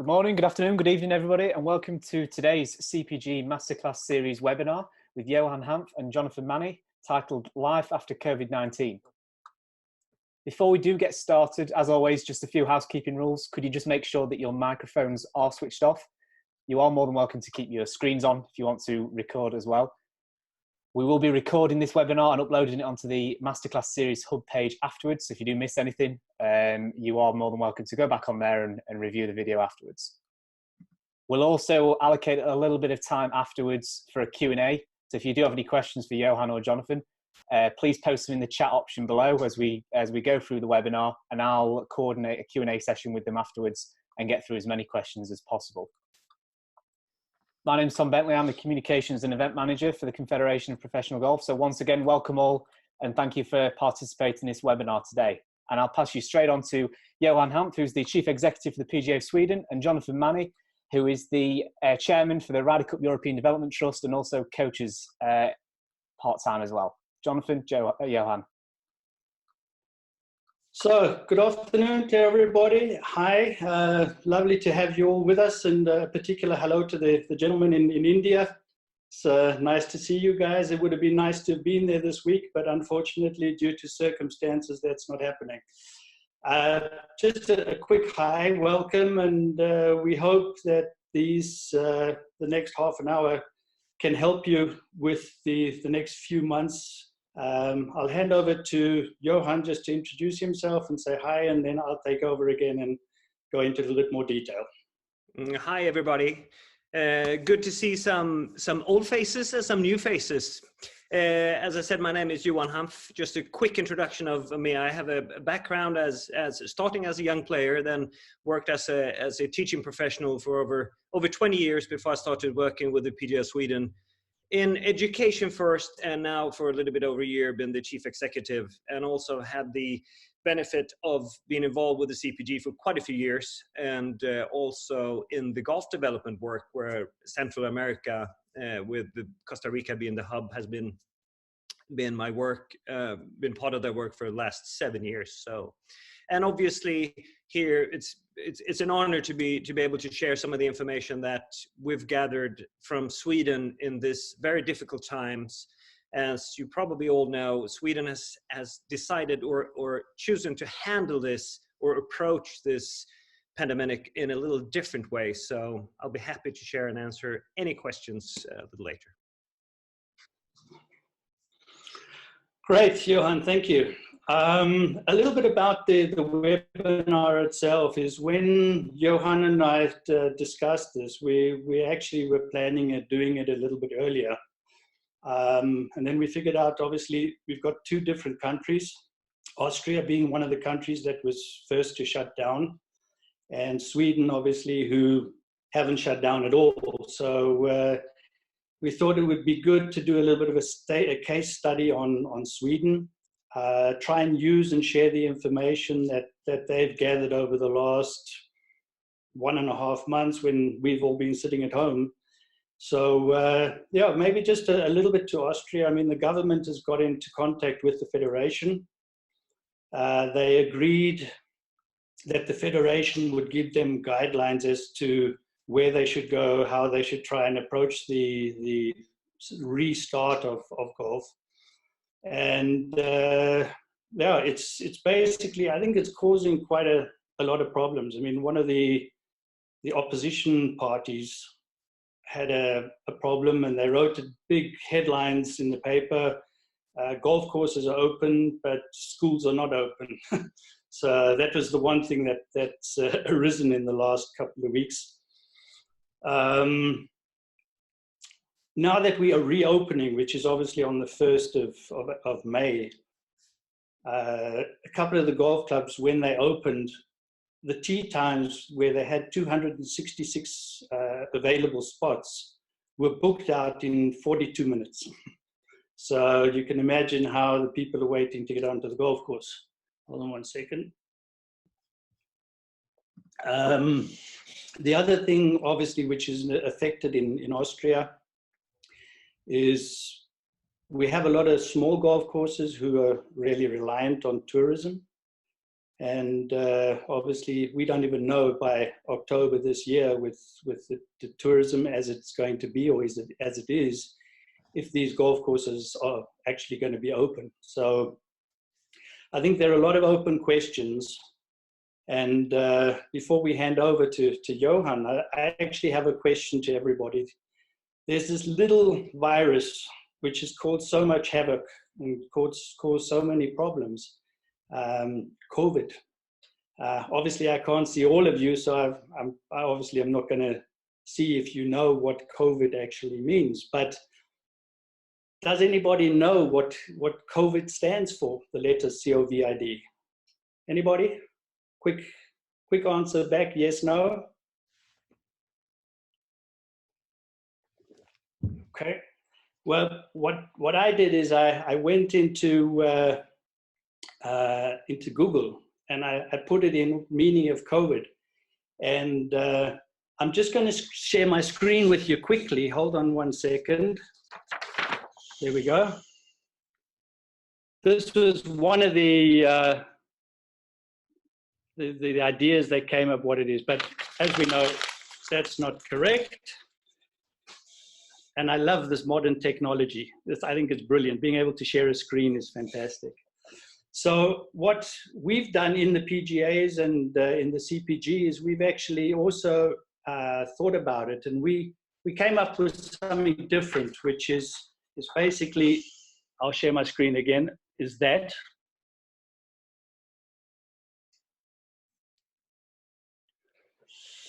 Good morning, good afternoon, good evening, everybody, and welcome to today's CPG Masterclass Series webinar with Johan Hampf and Jonathan Mannie, titled Life After COVID-19. Before we do get started, as always, just a few housekeeping rules. Could you just make sure that your microphones are switched off? You are more than welcome to keep your screens on if you want to record as well. We will be recording this webinar and uploading it onto the Masterclass Series Hub page afterwards. If you do miss anything, you are more than welcome to go back on there and review the video afterwards. We'll also allocate a little bit of time afterwards for a Q&A. So if you do have any questions for Johan or Jonathan, please post them in the chat option below as we go through the webinar, and I'll coordinate a Q&A session with them afterwards and get through as many questions as possible. My name's Tom Bentley. I'm the Communications and Event Manager for the Confederation of Professional Golf. So once again, welcome all, and thank you for participating in this webinar today. And I'll pass you straight on to Johan Hampf, who's the Chief Executive for the PGA of Sweden, and Jonathan Mannie, who is the Chairman for the Ryder Cup European Development Trust and also coaches part-time as well. Jonathan, Johan. So, good afternoon to everybody. Hi, lovely to have you all with us, and a particular hello to the gentleman in India. It's nice to see you guys. It would have been nice to have been there this week, but unfortunately, due to circumstances, that's not happening. Just a quick hi, welcome, and we hope that the next half an hour can help you with the next few months. I'll hand over to Johan just to introduce himself and say hi, and then I'll take over again and go into a little bit more detail. Hi, everybody. Good to see some old faces and some new faces. As I said, my name is Johan Hampf. Just a quick introduction of me. I have a background as starting as a young player, then worked as a teaching professional for over 20 years before I started working with the PGA of Sweden in education first, and now for a little bit over a year been the chief executive, and also had the benefit of being involved with the CPG for quite a few years, and also in the golf development work, where Central America, with the Costa Rica being the hub, has been my work, been part of that work for the last 7 years. So, and obviously here it's an honor to be able to share some of the information that we've gathered from Sweden in this very difficult times. As you probably all know, Sweden has decided or chosen to handle this or approach this pandemic in a little different way. So I'll be happy to share and answer any questions a little later. Great, Johan, thank you. A little bit about the webinar itself is when Johan and I discussed this, we actually were planning at doing it a little bit earlier. And then we figured out, obviously, we've got two different countries, Austria being one of the countries that was first to shut down, and Sweden, obviously, who haven't shut down at all. So we thought it would be good to do a little bit of a case study on Sweden, try and use and share the information that they've gathered over the last 1.5 months when we've all been sitting at home. So yeah, maybe just a little bit to Austria. I mean, the government has got into contact with the federation. They agreed that the federation would give them guidelines as to where they should go, how they should try and approach the restart of golf. And yeah, it's basically, I think it's causing quite a lot of problems. I mean, one of the opposition parties had a problem, and they wrote big headlines in the paper, golf courses are open, but schools are not open. So that was the one thing that's arisen in the last couple of weeks. Now that we are reopening, which is obviously on the 1st of May, a couple of the golf clubs, when they opened, the tee times where they had 266 available spots were booked out in 42 minutes. So you can imagine how the people are waiting to get onto the golf course. Hold on one second. The other thing, obviously, which is affected in Austria is we have a lot of small golf courses who are really reliant on tourism. And obviously, we don't even know by October this year with the tourism as it's going to be, or as it is, if these golf courses are actually going to be open. So I think there are a lot of open questions. And before we hand over to Johan, I actually have a question to everybody. There's this little virus which has caused so much havoc and caused so many problems. COVID. Obviously, I can't see all of you, so I'm not going to see if you know what COVID actually means. But does anybody know what COVID stands for? The letters COVID. Anybody? Quick answer back. Yes, no. Okay. Well, what I did is I went into Google, and I put it in meaning of COVID. And I'm just going to share my screen with you quickly. Hold on one second. There we go. This was one of the ideas that came up what it is. But as we know, that's not correct. And I love this modern technology. I think it's brilliant. Being able to share a screen is fantastic. So what we've done in the PGAs and in the CPG is we've actually also thought about it, and we came up with something different, which is basically, I'll share my screen again, is that.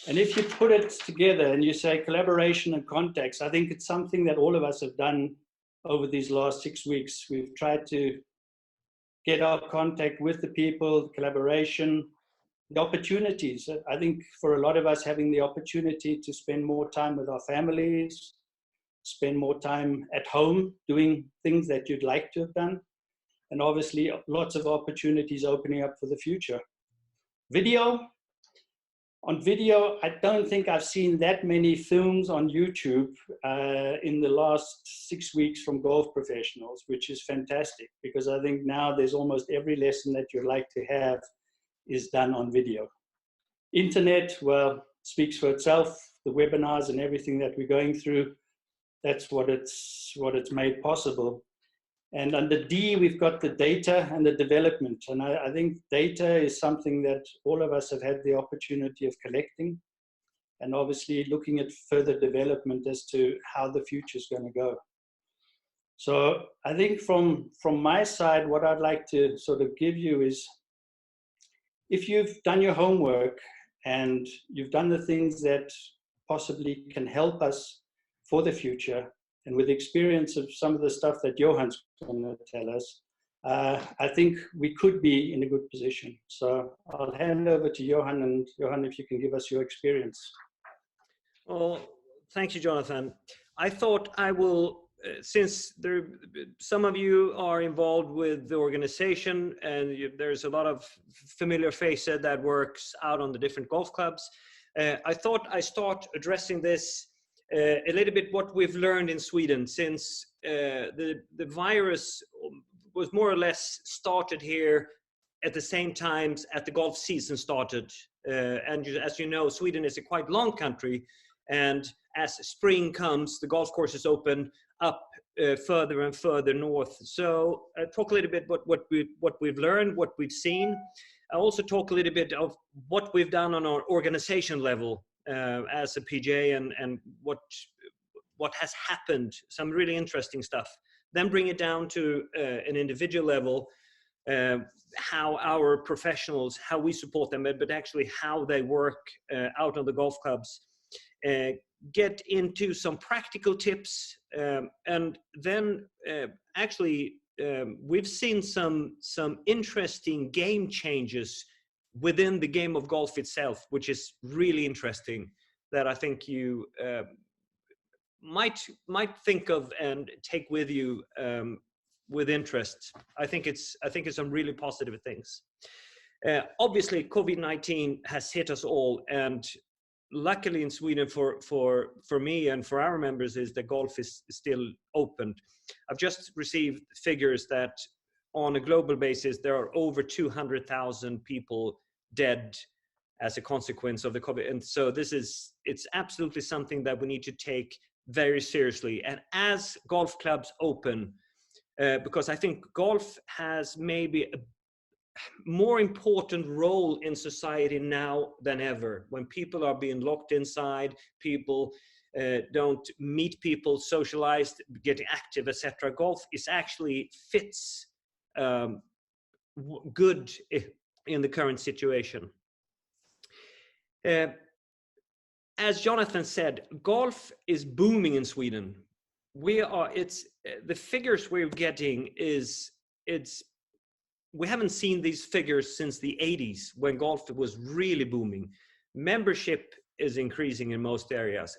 And if you put it together and you say collaboration and context, I think it's something that all of us have done over these last 6 weeks. We've tried to get our contact with the people, collaboration, the opportunities. I think for a lot of us, having the opportunity to spend more time with our families, spend more time at home doing things that you'd like to have done, and obviously lots of opportunities opening up for the future. Video. On video, I don't think I've seen that many films on YouTube in the last 6 weeks from golf professionals, which is fantastic, because I think now there's almost every lesson that you'd like to have is done on video. Internet, well, speaks for itself. The webinars and everything that we're going through, that's what it's made possible. And under D, we've got the data and the development. And I think data is something that all of us have had the opportunity of collecting, and obviously looking at further development as to how the future is going to go. So I think from my side, what I'd like to sort of give you is, if you've done your homework and you've done the things that possibly can help us for the future, and with the experience of some of the stuff that Johan's going to tell us, I think we could be in a good position. So I'll hand over to Johan, and Johan, if you can give us your experience. Well, thank you, Jonathan. I thought I will, since some of you are involved with the organization, and there's a lot of familiar faces that works out on the different golf clubs, I thought I start addressing this a little bit what we've learned in Sweden since the virus was more or less started here at the same time as the golf season started. And as you know, Sweden is a quite long country, and as spring comes, the golf courses open up further and further north. So talk a little bit about what we've learned, what we've seen. I also talk a little bit of what we've done on our organization level as a PGA, and what has happened, some really interesting stuff. Then bring it down to an individual level, how our professionals, how we support them, but actually how they work out on the golf clubs. Get into some practical tips, and then we've seen some interesting game changes within the game of golf itself, which is really interesting, that I think you might think of and take with you with interest. I think it's some really positive things. Obviously, COVID-19 has hit us all, and luckily in Sweden for me and for our members is that golf is still open. I've just received figures that on a global basis, there are over 200,000 people dead as a consequence of the COVID. And so it's absolutely something that we need to take very seriously. And as golf clubs open, because I think golf has maybe a more important role in society now than ever. When people are being locked inside, people don't meet people, socialize, getting active, etc. Golf is actually fits good in the current situation. As Jonathan said, golf is booming in Sweden. The figures we're getting we haven't seen these figures since the 80s when golf was really booming. Membership is increasing in most areas.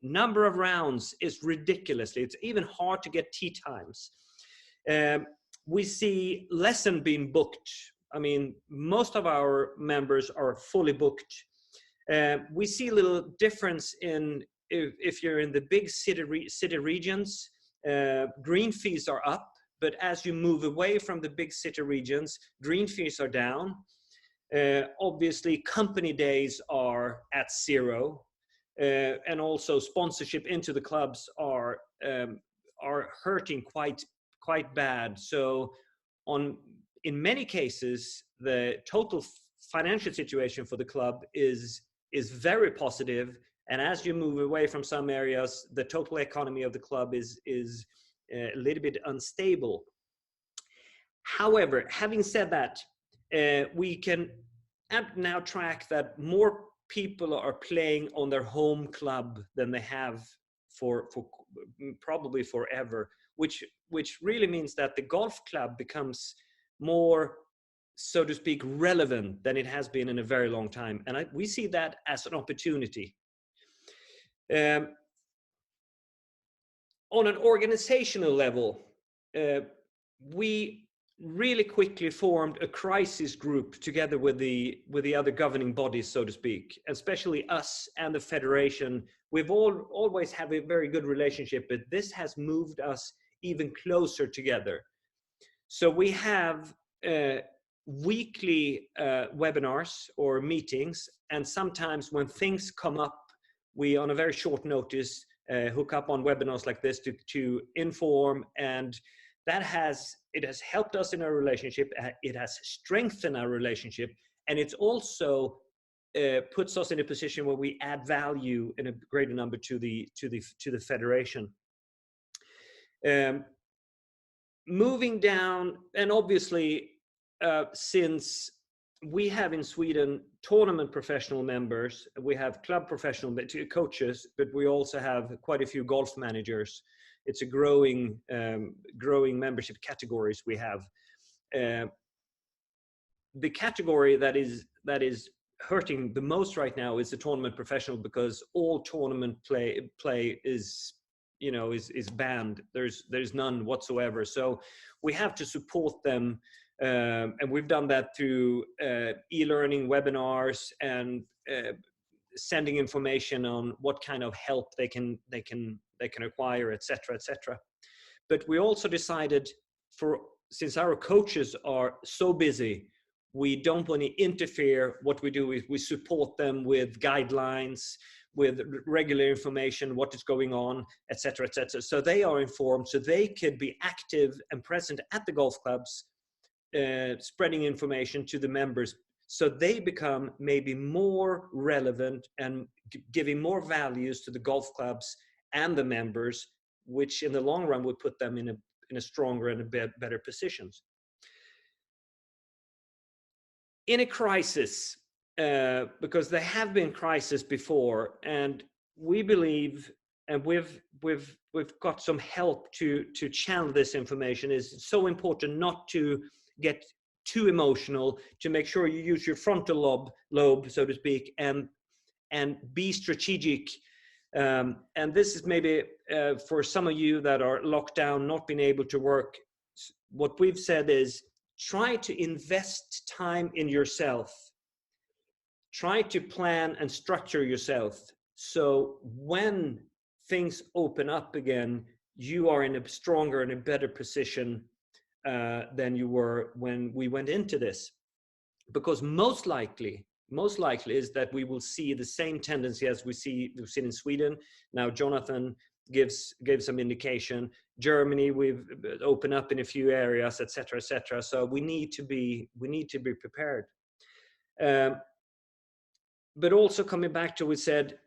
Number of rounds is ridiculously. It's even hard to get tee times. We see lesson being booked. I mean, most of our members are fully booked. We see a little difference in if you're in the big city regions, green fees are up. But as you move away from the big city regions, green fees are down. Obviously, company days are at zero, and also sponsorship into the clubs are hurting quite bad. So, in many cases, the total financial situation for the club is very positive. And as you move away from some areas, the total economy of the club is a little bit unstable. However, having said that, we can now track that more people are playing on their home club than they have for probably forever, which really means that the golf club becomes more, so to speak, relevant than it has been in a very long time. And we see that as an opportunity. On an organizational level, we really quickly formed a crisis group together with the other governing bodies, so to speak, especially us and the federation. We've always had a very good relationship, but this has moved us even closer together. So we have weekly webinars or meetings, and sometimes when things come up, we on a very short notice hook up on webinars like this to inform, and it has helped us in our relationship. It has strengthened our relationship, and it's also puts us in a position where we add value in a greater number to the federation. Moving down, and obviously since we have in Sweden tournament professional members, we have club professional coaches, but we also have quite a few golf managers. It's a growing membership categories we have. The category that is hurting the most right now is the tournament professional, because all tournament play is banned. There's none whatsoever. So we have to support them. And we've done that through e-learning webinars and sending information on what kind of help they can acquire, etc., etc. But we also decided, since our coaches are so busy, we don't want to interfere. What we do is we support them with guidelines, with regular information, what is going on, etc., etc. So they are informed, so they could be active and present at the golf clubs, spreading information to the members, so they become maybe more relevant and giving more values to the golf clubs and the members, which in the long run would put them in a stronger and a better positions. In a crisis, because there have been crises before, and we believe, and we've got some help to channel this information, is so important not to get too emotional, to make sure you use your frontal lobe, so to speak, and be strategic. And this is maybe for some of you that are locked down, not being able to work. What we've said is try to invest time in yourself. Try to plan and structure yourself, so when things open up again, you are in a stronger and a better position than you were when we went into this, because most likely is that we will see the same tendency as we've seen in Sweden. Now Jonathan gives some indication. Germany, we've opened up in a few areas, etc., etc. So we need to be prepared. But also coming back to what we said,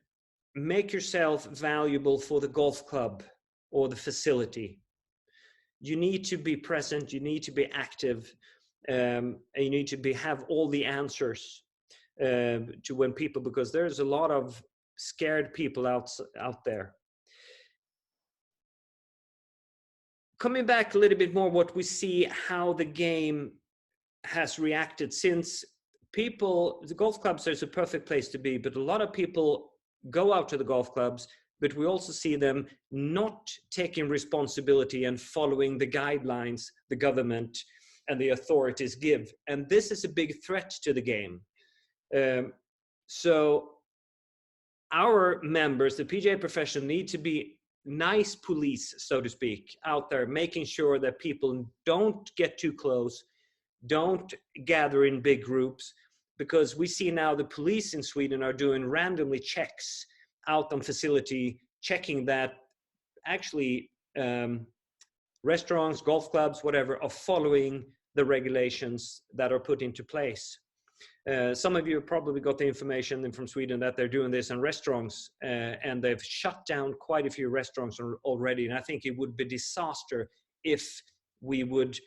make yourself valuable for the golf club or the facility. You need to be present. You need to be active, and you need to have all the answers to when people, because there's a lot of scared people out there. Coming back a little bit more, what we see, how the game has reacted since people, the golf clubs is a perfect place to be, but a lot of people go out to the golf clubs, but we also see them not taking responsibility and following the guidelines the government and the authorities give. And this is a big threat to the game. So our members, the PGA Professionals, need to be nice police, so to speak, out there, making sure that people don't get too close, don't gather in big groups, because we see now the police in Sweden are doing randomly checks out on facility, checking that actually restaurants, golf clubs, whatever, are following the regulations that are put into place. Some of you have probably got the information from Sweden that they're doing this in restaurants, and they've shut down quite a few restaurants already. And I think it would be a disaster if we would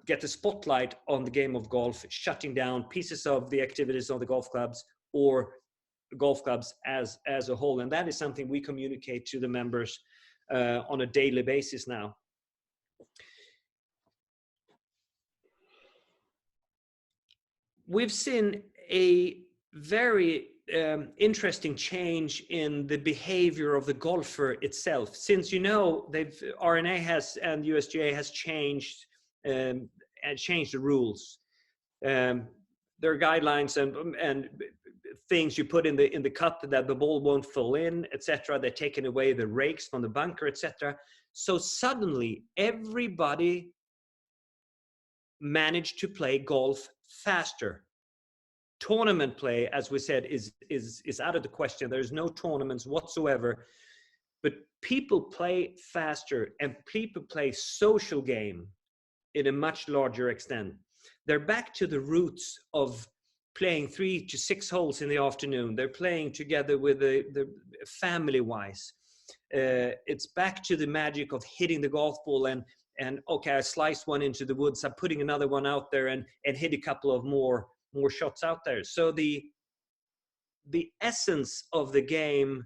get the spotlight on the game of golf, shutting down pieces of the activities of the golf clubs or golf clubs as a whole. And that is something we communicate to the members on a daily basis now. We've seen a very interesting change in the behavior of the golfer itself. Since, you know, RNA has and USGA has changed and changed the rules. There are guidelines and things you put in the cup that the ball won't fall in, etc. They're taking away the rakes from the bunker, etc. So suddenly everybody managed to play golf faster. Tournament play, as we said, is out of the question. There's no tournaments whatsoever, but people play faster and people play social game in a much larger extent. They're back to the roots of playing 3 to 6 holes in the afternoon. They're playing together with the family-wise. It's back to the magic of hitting the golf ball and okay, I sliced one into the woods, I'm putting another one out there and hit a couple of more shots out there. So the essence of the game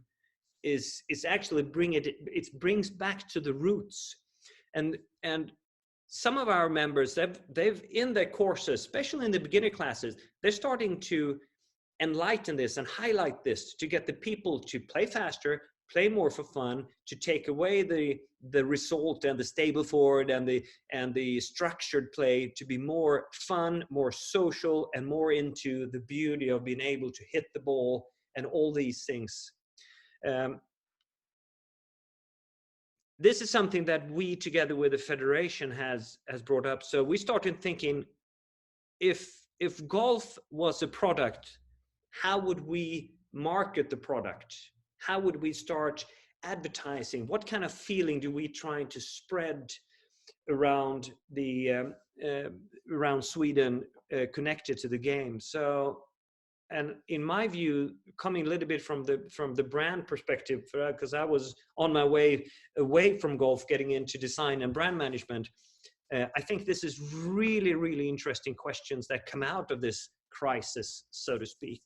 is actually brings back to the roots. And some of our members, they've in their courses, especially in the beginner classes, they're starting to enlighten this and highlight this to get the people to play faster, play more for fun, to take away the result and the stable forward and the structured play, to be more fun, more social, and more into the beauty of being able to hit the ball and all these things. This is something that we, together with the federation, has brought up. So we started thinking, if golf was a product, how would we market the product? How would we start advertising? What kind of feeling do we try to spread around around Sweden connected to the game? So, and in my view, coming a little bit from the brand perspective, because I was on my way away from golf, getting into design and brand management, I think this is really, really interesting questions that come out of this crisis, so to speak.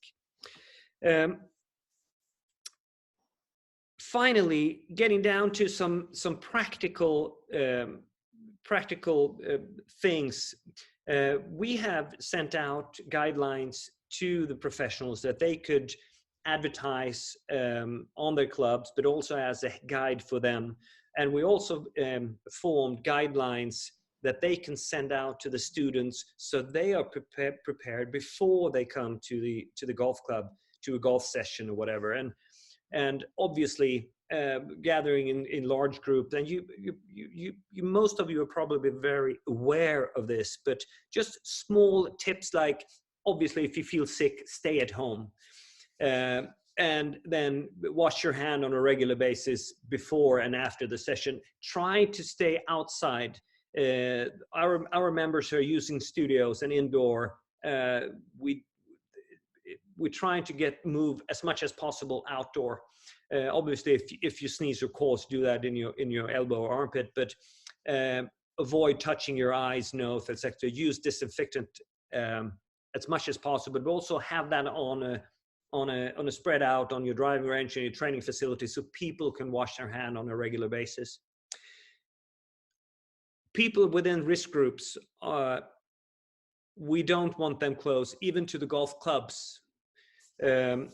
Finally, getting down to some practical things, we have sent out guidelines to the professionals that they could advertise on their clubs, but also as a guide for them. And we also formed guidelines that they can send out to the students, so they are prepared before they come to the golf club, to a golf session or whatever. And obviously, gathering in large groups, and you most of you are probably very aware of this, but just small tips like, obviously, if you feel sick, stay at home. And then wash your hand on a regular basis before and after the session. Try to stay outside. Our members are using studios and indoor. We're trying to move as much as possible outdoor. Obviously, if you sneeze or cough, do that in your elbow or armpit, but avoid touching your eyes, nose, etc. Use disinfectant as much as possible, but also have that on a spread out on your driving range and your training facility, so people can wash their hand on a regular basis. People within risk groups, we don't want them close, even to the golf clubs. And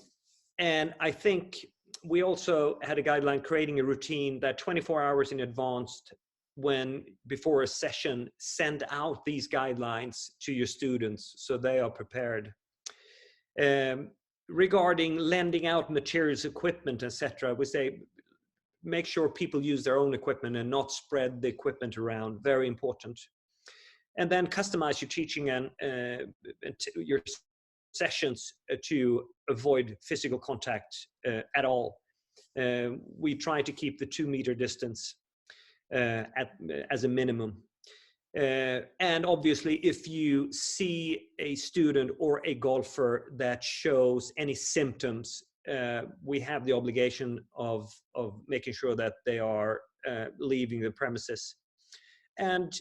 I think we also had a guideline creating a routine that 24 hours in advance, before a session, send out these guidelines to your students so they are prepared. Regarding lending out materials, equipment, etc., we say make sure people use their own equipment and not spread the equipment around. Very important. And then customize your teaching and your sessions to avoid physical contact at all. We try to keep the 2-meter distance as a minimum. And obviously, if you see a student or a golfer that shows any symptoms, we have the obligation of making sure that they are leaving the premises. And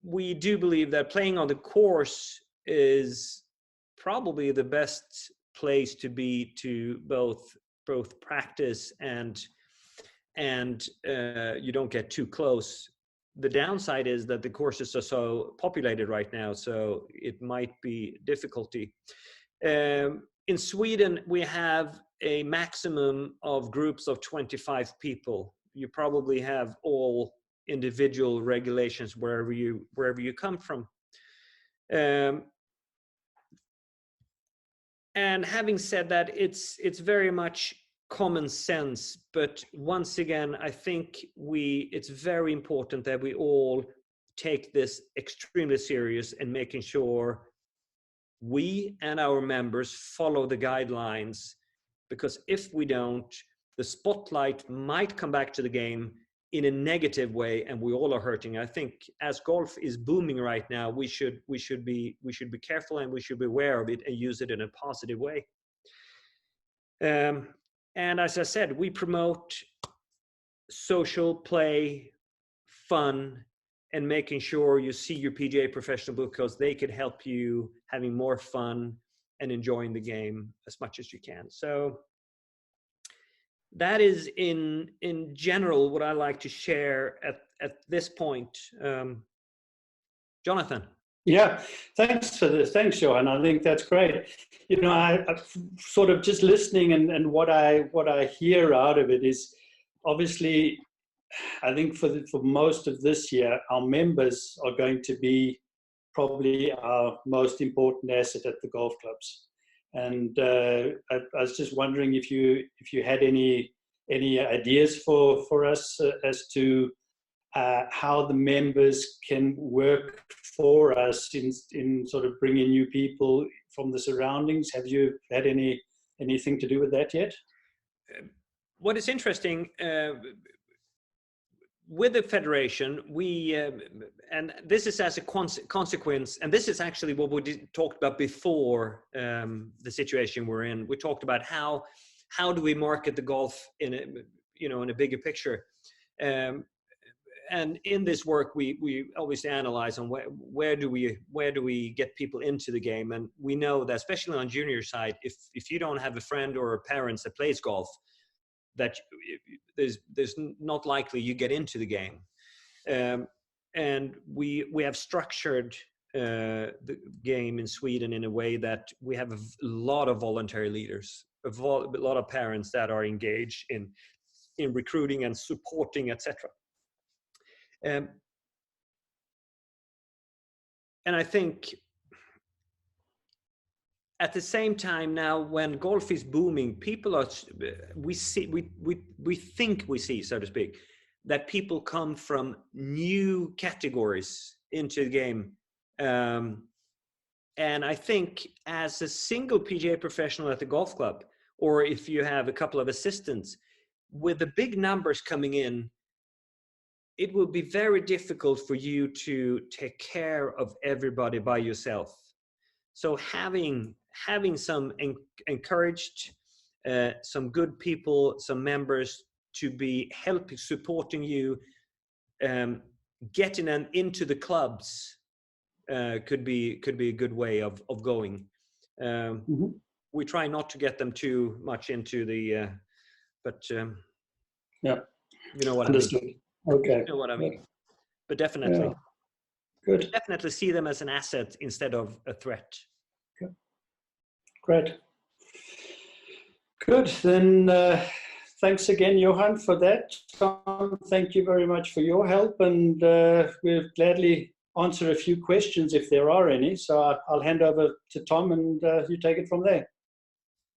we do believe that playing on the course is probably the best place to be to both practice and you don't get too close. The downside is that the courses are so populated right now, so it might be difficulty. In Sweden, we have a maximum of groups of 25 people. You probably have all individual regulations wherever you come from. And having said that, it's very much common sense, but once again, I think it's very important that we all take this extremely serious and making sure we and our members follow the guidelines, because if we don't, the spotlight might come back to the game in a negative way, and we all are hurting. I think as golf is booming right now, we should be careful, and we should be aware of it and use it in a positive way. And as I said, we promote social play, fun, and making sure you see your PGA professional, because they could help you having more fun and enjoying the game as much as you can. So that is in general what I like to share at this point. Jonathan. Yeah, thanks for this. Thanks, Johan. I think that's great. You know, I sort of just listening, and what I hear out of it is, obviously, I think for most of this year, our members are going to be probably our most important asset at the golf clubs. And I was just wondering if you had any ideas for us as to how the members can work for us in sort of bringing new people from the surroundings. Have you had anything to do with that yet? What is interesting with the federation, we and this is as a consequence, and this is actually what we talked about before the situation we're in. We talked about how do we market the golf in a bigger picture. And in this work, we always analyze on where do we get people into the game, and we know that especially on junior side, if you don't have a friend or a parent that plays golf, that there's not likely you get into the game. And we have structured the game in Sweden in a way that we have a lot of voluntary leaders, a lot of parents that are engaged in recruiting and supporting, etc. And I think at the same time now, when golf is booming, people are, we think we see, so to speak, that people come from new categories into the game. And I think as a single PGA professional at the golf club, or if you have a couple of assistants, with the big numbers coming in, it will be very difficult for you to take care of everybody by yourself. So having some encouraged, some good people, some members to be helping, supporting you, getting them into the clubs could be a good way of going. We try not to get them too much into the, but yeah, you know what understood. I mean. Okay. You know what I mean. Yeah. But definitely, Yeah. Good. Definitely see them as an asset instead of a threat. Okay. Great. Good. Then thanks again, Johan, for that. Tom, thank you very much for your help, and we'll gladly answer a few questions if there are any. So I'll hand over to Tom, and you take it from there.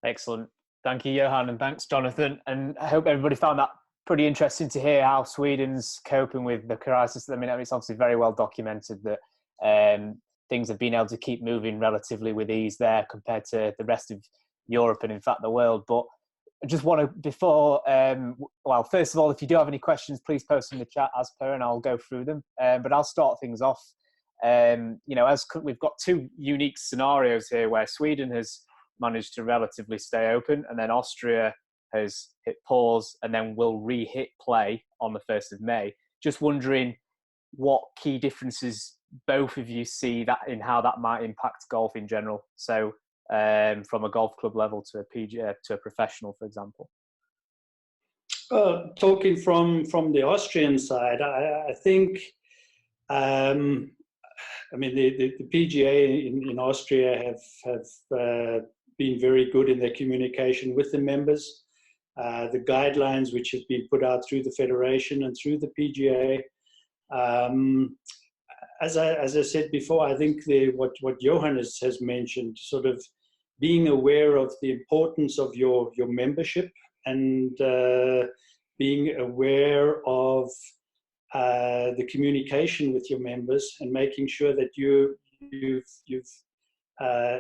Excellent. Thank you, Johan, and thanks, Jonathan. And I hope everybody found that pretty interesting to hear how Sweden's coping with the crisis. I mean, it's obviously very well documented that things have been able to keep moving relatively with ease there compared to the rest of Europe and, in fact, the world. But I just want to, before, well, first of all, if you do have any questions, please post in the chat as per, and I'll go through them. But I'll start things off. You know, as we've got two unique scenarios here where Sweden has managed to relatively stay open, and then Austria has hit pause and then will re-hit play on the 1st of May. Just wondering what key differences both of you see that in how that might impact golf in general. So from a golf club level to a PGA, to a professional, for example. Talking from the Austrian side, I think, I mean, the PGA in Austria have been very good in their communication with the members. The guidelines which have been put out through the federation and through the PGA. As I said before, I think what Johan has mentioned, sort of being aware of the importance of your membership, and being aware of the communication with your members, and making sure that you've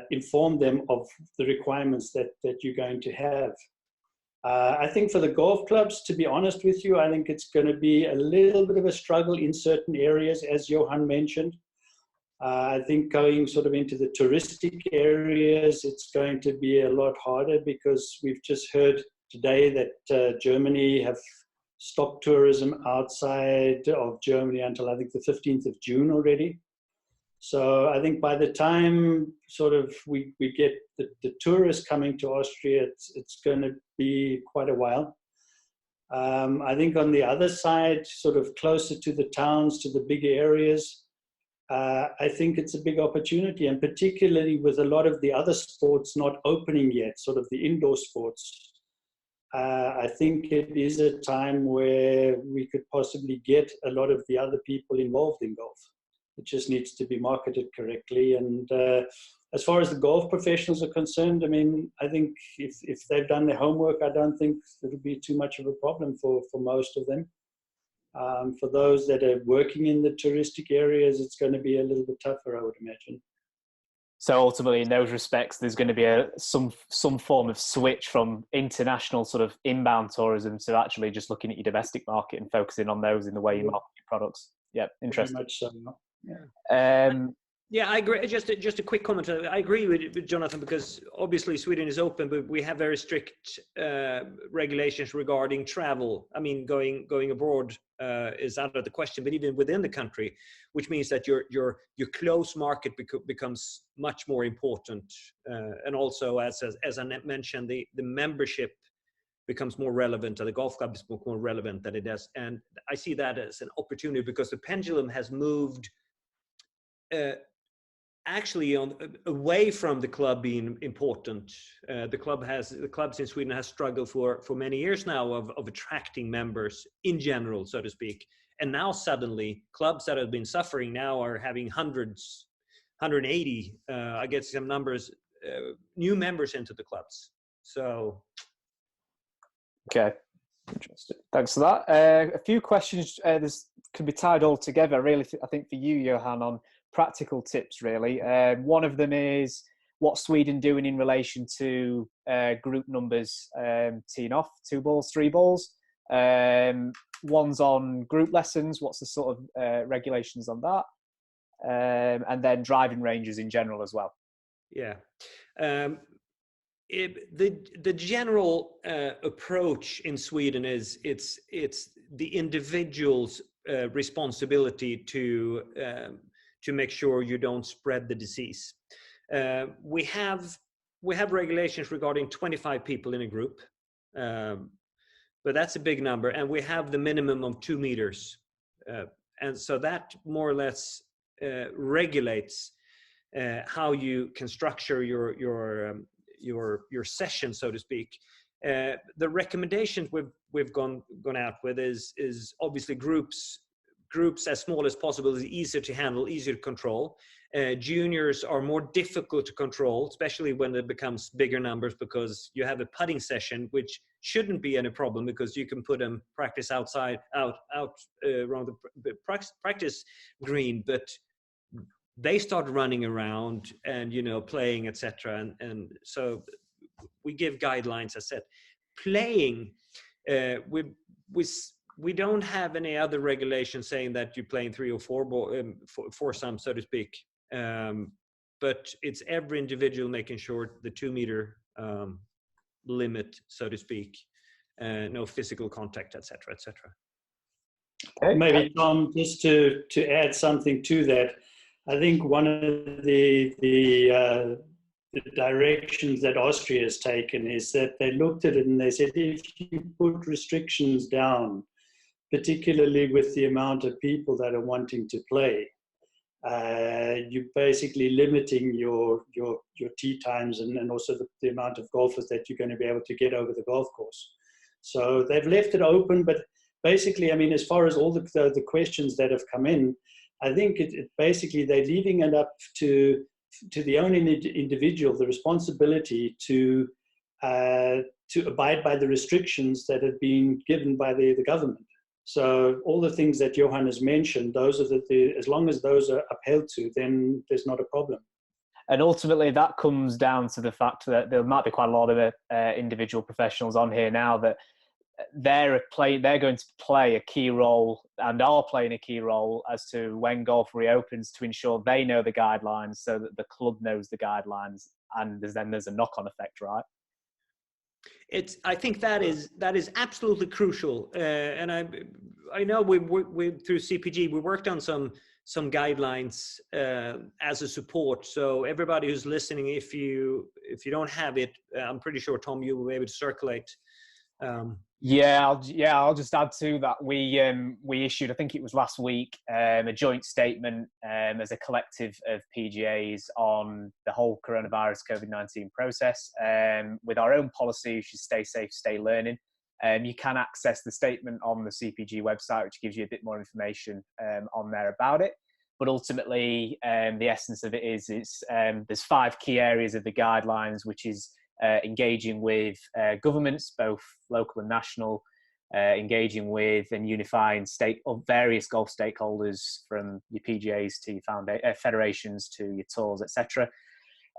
informed them of the requirements that you're going to have. I think for the golf clubs, to be honest with you, I think it's going to be a little bit of a struggle in certain areas, as Johan mentioned. I think going sort of into the touristic areas, it's going to be a lot harder, because we've just heard today that Germany have stopped tourism outside of Germany until I think the 15th of June already. So I think by the time sort of we get the tourists coming to Austria, it's going to be quite a while. I think on the other side, sort of closer to the towns, to the bigger areas, I think it's a big opportunity, and particularly with a lot of the other sports not opening yet, sort of the indoor sports. I think it is a time where we could possibly get a lot of the other people involved in golf. It just needs to be marketed correctly. And as far as the golf professionals are concerned, I mean, I think if they've done their homework, I don't think it'll be too much of a problem for most of them. For those that are working in the touristic areas, it's going to be a little bit tougher, I would imagine. So ultimately, in those respects, there's going to be some form of switch from international sort of inbound tourism to actually just looking at your domestic market and focusing on those in the way you market your products. Yeah, interesting. Very much so. Yeah. Yeah, I agree. Just a quick comment. I agree with Jonathan, because obviously Sweden is open, but we have very strict regulations regarding travel. I mean, going abroad is out of the question, but even within the country, which means that your close market becomes much more important. And also, as I mentioned, the membership becomes more relevant, and the golf club is more relevant than it is. And I see that as an opportunity, because the pendulum has moved actually away from the club being important. The clubs in Sweden has struggled for many years now of attracting members in general, so to speak. And now suddenly clubs that have been suffering now are having hundreds, 180, I get some numbers new members into the clubs. So. Okay, interesting. Thanks for that. A few questions. This can be tied all together. Really, I think for you, Johan, on practical tips. Really, one of them is what's Sweden doing in relation to group numbers teeing off, 2 balls, 3 balls. One's on group lessons. What's the sort of regulations on that? And then driving ranges in general as well. Yeah. The general approach in Sweden is it's the individual's responsibility to make sure you don't spread the disease. We have regulations regarding 25 people in a group, but that's a big number, and we have the minimum of 2 meters, and so that more or less regulates how you can structure your session, so to speak. The recommendations we've gone out with is obviously groups as small as possible is easier to handle, easier to control. Juniors are more difficult to control, especially when it becomes bigger numbers, because you have a putting session, which shouldn't be any problem because you can put them practice out around the practice green, but they start running around and playing, etc. And so we give guidelines. As said, playing, we don't have any other regulation saying that you're playing 3 or 4 foursome, so to speak. But it's every individual making sure the 2 meter limit, so to speak, no physical contact, etc., etc. Okay. Maybe Tom, just to add something to that. I think one of the directions that Austria has taken is that they looked at it and they said, if you put restrictions down, particularly with the amount of people that are wanting to play, you're basically limiting your tee times and also the amount of golfers that you're going to be able to get over the golf course. So they've left it open, but basically, I mean, as far as all the questions that have come in, I think it basically they're leaving it up to the only individual the responsibility to abide by the restrictions that have been given by the government. So all the things that Johan has mentioned, those are as long as those are upheld to, then there's not a problem. And ultimately, that comes down to the fact that there might be quite a lot of individual professionals on here now that they're going to play a key role and are playing a key role as to when golf reopens to ensure they know the guidelines so that the club knows the guidelines, and there's a knock-on effect, right? I think that is absolutely crucial, and I know we through CPG we worked on some guidelines as a support. So everybody who's listening, if you don't have it, I'm pretty sure Tom, you will be able to circulate. I'll just add to that. We issued, I think it was last week, a joint statement as a collective of PGAs on the whole coronavirus COVID-19 process, with our own policy, which is stay safe, stay learning. You can access the statement on the CPG website, which gives you a bit more information on there about it. But ultimately, the essence of it is there's 5 key areas of the guidelines, which is engaging with governments, both local and national, engaging with and unifying various golf stakeholders from your PGAs to your federations to your tours, etc.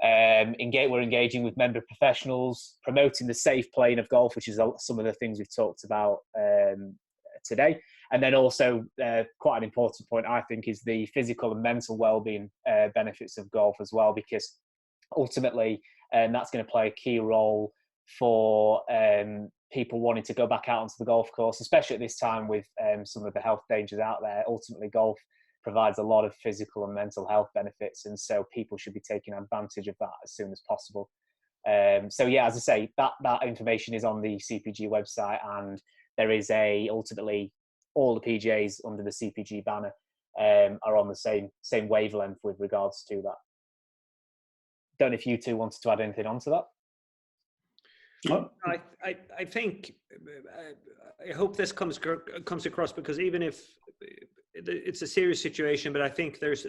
We're engaging with member professionals, promoting the safe playing of golf, which is some of the things we've talked about today. And then also, quite an important point, I think, is the physical and mental well-being benefits of golf as well, because ultimately, that's going to play a key role for people wanting to go back out onto the golf course, especially at this time with some of the health dangers out there. Ultimately, golf provides a lot of physical and mental health benefits, and so people should be taking advantage of that as soon as possible. So yeah, as I say, that information is on the CPG website, and there is ultimately all the PGAs under the CPG banner are on the same wavelength with regards to that. Don't know if you two wanted to add anything onto that. No. I think I hope this comes across, because even if it's a serious situation, but I think there's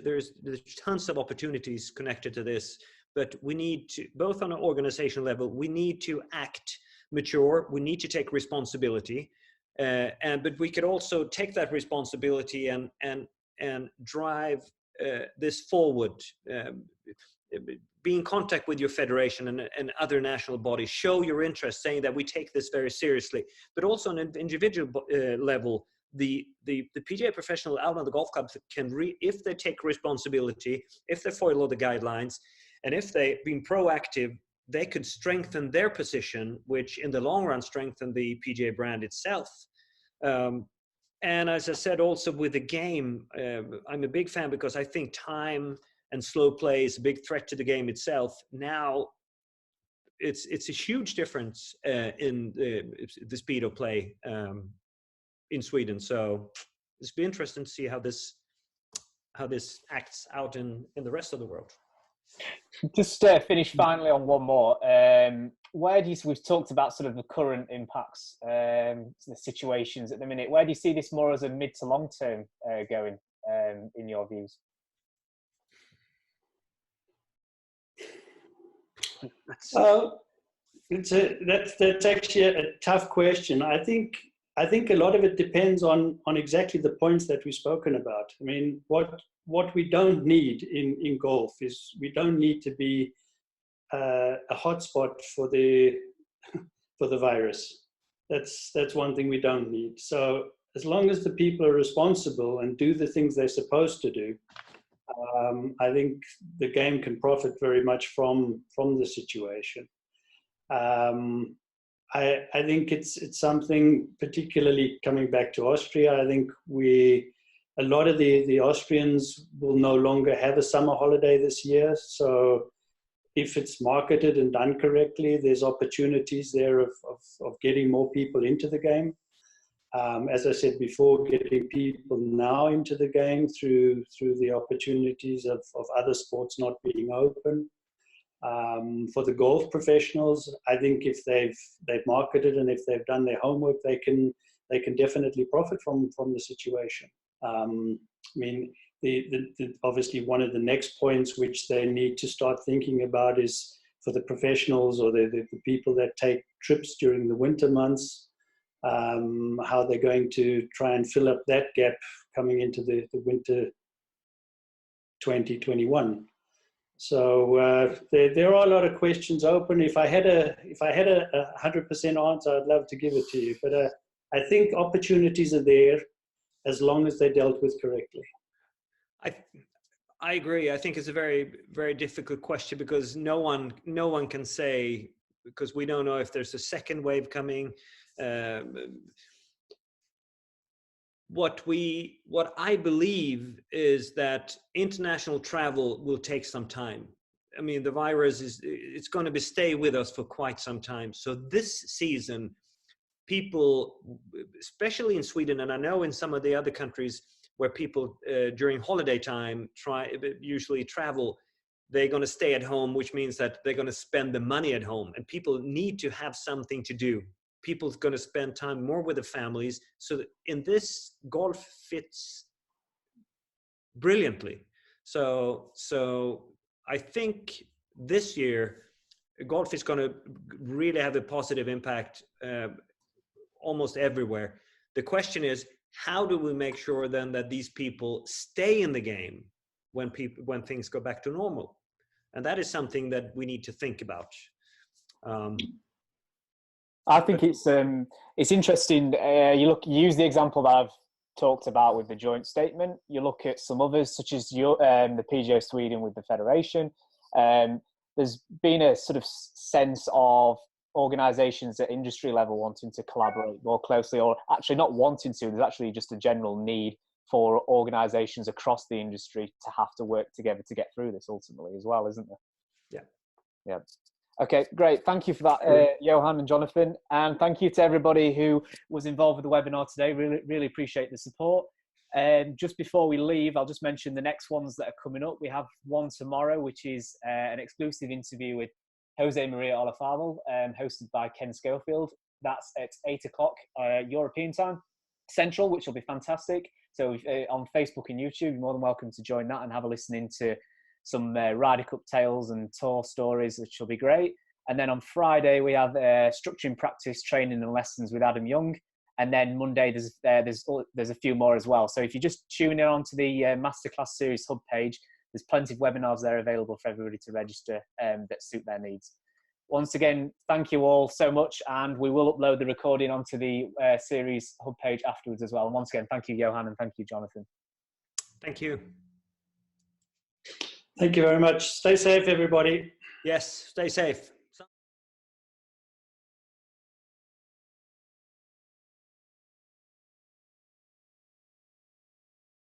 tons of opportunities connected to this but we need to, both on an organizational level, we need to act mature, we need to take responsibility, but we could also take that responsibility and drive this forward. Be in contact with your federation and other national bodies, show your interest, saying that we take this very seriously, but also on an individual level, the PGA professional out on the golf clubs can, if they take responsibility, if they follow the guidelines, and if they've been proactive, they could strengthen their position, which in the long run strengthen the PGA brand itself. And as I said, also with the game, I'm a big fan because I think time and slow play is a big threat to the game itself. Now, it's a huge difference in the speed of play in Sweden. So it's be interesting to see how this acts out in the rest of the world. Just finish finally on one more. Where do you, we've talked about sort of the current impacts, the situations at the minute. Where do you see this more as a mid to long term going, in your views? That's actually a tough question. I think a lot of it depends on exactly the points that we've spoken about. I mean, what we don't need in golf is we don't need to be a hotspot for the virus. That's one thing we don't need. So as long as the people are responsible and do the things they're supposed to do, I think the game can profit very much from the situation. I think it's something, particularly coming back to Austria. I think a lot of the Austrians will no longer have a summer holiday this year. So if it's marketed and done correctly, there's opportunities there of getting more people into the game. As I said before, getting people now into the game through the opportunities of other sports not being open. For the golf professionals, I think if they've marketed and if they've done their homework, they can definitely profit from the situation. I mean, obviously one of the next points which they need to start thinking about is for the professionals or the people that take trips during the winter months, how they're going to try and fill up that gap coming into the winter 2021. So there are a lot of questions open. If I had a 100% answer, I'd love to give it to you. But I think opportunities are there as long as they're dealt with correctly. I agree. I think it's a very, very difficult question because no one can say, because we don't know if there's a second wave coming. What I believe is that international travel will take some time. I mean, the virus it's going to stay with us for quite some time. So this season, people, especially in Sweden, and I know in some of the other countries where people during holiday time usually travel, they're going to stay at home, which means that they're going to spend the money at home, and people need to have something to do. People's going to spend time more with the families. So in this, golf fits brilliantly. So I think this year, golf is going to really have a positive impact almost everywhere. The question is, how do we make sure then that these people stay in the game when things go back to normal? And that is something that we need to think about. I think it's interesting. You use the example that I've talked about with the joint statement. You look at some others, such as the PGA of Sweden with the federation. There's been a sort of sense of organisations at industry level wanting to collaborate more closely, or actually not wanting to. There's actually just a general need for organisations across the industry to have to work together to get through this ultimately as well, isn't there? Yeah. Okay, great. Thank you for that, Johan and Jonathan. And thank you to everybody who was involved with the webinar today. Really appreciate the support. Just before we leave, I'll just mention the next ones that are coming up. We have one tomorrow, which is an exclusive interview with Jose Maria Olafabel, hosted by Ken Schofield. That's at 8 o'clock European time, Central, which will be fantastic. So on Facebook and YouTube, you're more than welcome to join that and have a listen into some Ryder Cup tales and tour stories, which will be great. And then on Friday, we have structuring practice, training and lessons with Adam Young. And then Monday, there's a few more as well. So if you just tune in onto the Masterclass Series hub page, there's plenty of webinars there available for everybody to register that suit their needs. Once again, thank you all so much. And we will upload the recording onto the series hub page afterwards as well. And once again, thank you, Johan, and thank you, Jonathan. Thank you. Thank you very much. Stay safe, everybody. Yes, stay safe.